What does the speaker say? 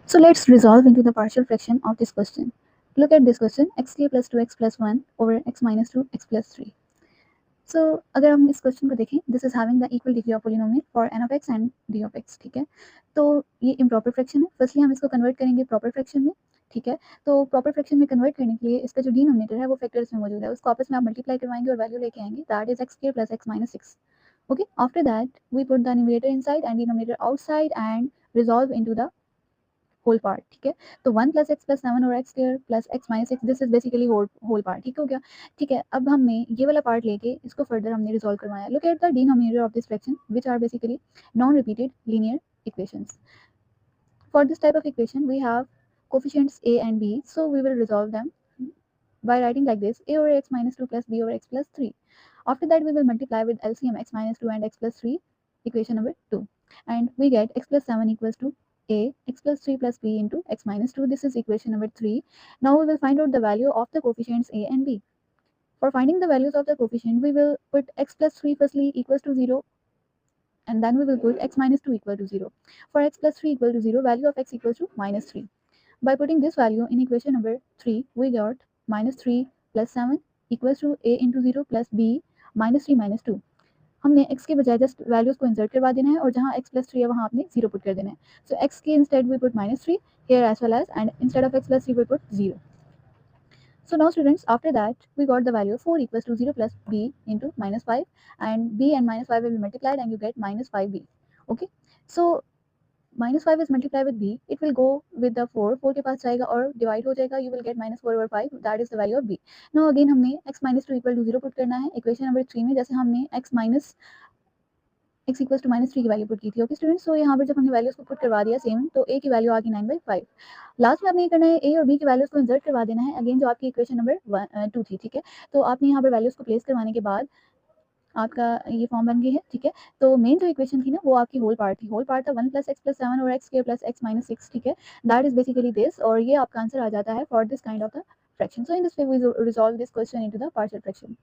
So let's resolve into the partial fraction of this question. Look at this question, xk plus 2x plus 1 over x minus 2 x plus 3. So अगर हम इस question को देखें, this is having the equal degree of polynomial for n of x and d of x, ठीक है। तो ये improper fraction है। फर्स्टली हम इसको कन्वर्ट करेंगे प्रॉपर फ्रैक्शन में, ठीक है। तो प्रॉपर फ्रैक्शन में कन्वर्ट करने के लिए इसका जो डिनोमिनेटर है वो फैक्टर्स में मौजूद है, उसको आपस में आप मल्टीप्लाई करवाएंगे और वैल्यू लेके आएंगे, that is x square plus x minus 6। Okay, after that we put the numerator inside and denominator outside and resolve into the whole part, ठीक है। तो 1 प्लस एक्स प्लस 7 और x square plus x minus 6, this is basically whole part, ठीक हो गया। ठीक है, अब हमने ये वाला पार्ट लेके इसको फर्दर हमने रिजॉल्व करवाया। Look at the denominator of this fraction which are basically non repeated linear equations. For this type of equation we have coefficients a and b, so we will resolve them by writing like this: a over x minus 2 plus b over x plus 3. After that we will multiply with LCM x minus 2 and x plus 3, equation number 2, and we get x plus 7 equals to a, x plus 3 plus b into x minus 2. This is equation number 3. Now we will find out the value of the coefficients a and b. For finding the values of the coefficient, we will put x plus 3 firstly equals to 0, and then we will put x minus 2 equal to 0. For x plus 3 equal to 0, value of x equals to minus 3. By putting this value in equation number 3, we got minus 3 plus 7 equals to a into 0 plus b minus 3 minus 2. हमने x के बजाय just values को insert करवा देना है, और जहाँ x plus 3 है वहाँ आपने 0 पुट कर देना है. So x के instead we put minus 3 here as well as, and instead of x plus 3 we put 0. So now students, after that we got the value of 4 equals to 0 plus b into minus 5, and b and minus 5 will be multiplied and you get minus 5b. Okay, so minus 5 is multiplied with b, it will go with the 4, 4 के पास जाएगा और divide हो जाएगा, you will get minus 4 over 5, that is the value of b. Now again हमने x minus 2 equal to 0 put करना है equation number 3 में, जैसे हमने x equals to minus 3 की वैल्यू पुट की थी। ओके स्टूडेंट्स, सो यहाँ पर जब हमने वैल्यूज को पुट करवा दिया सेम, तो a की वैल्यू आ गई 9/5। लास्ट में आपने ये करना है, a और b की वैल्यूज को इंसर्ट करवा देना है अगेन, जो आपकी इक्वेशन नंबर 2 थी, ठीक है। तो आपने यहाँ पर वैल्यूज को प्लेस करवाने के बाद आपका ये फॉर्म बन गई है, ठीक है। तो मेन जो इक्वेशन थी ना वो आपकी होल पार्ट थी, होल पार्ट था 1 प्लस एक्स प्लस 7 और x square plus x minus 6, ठीक है। दैट इज बेसिकली दिस, और ये आपका आंसर आ जाता है for this kind of the fraction. So in this way we resolve this question into the partial fraction.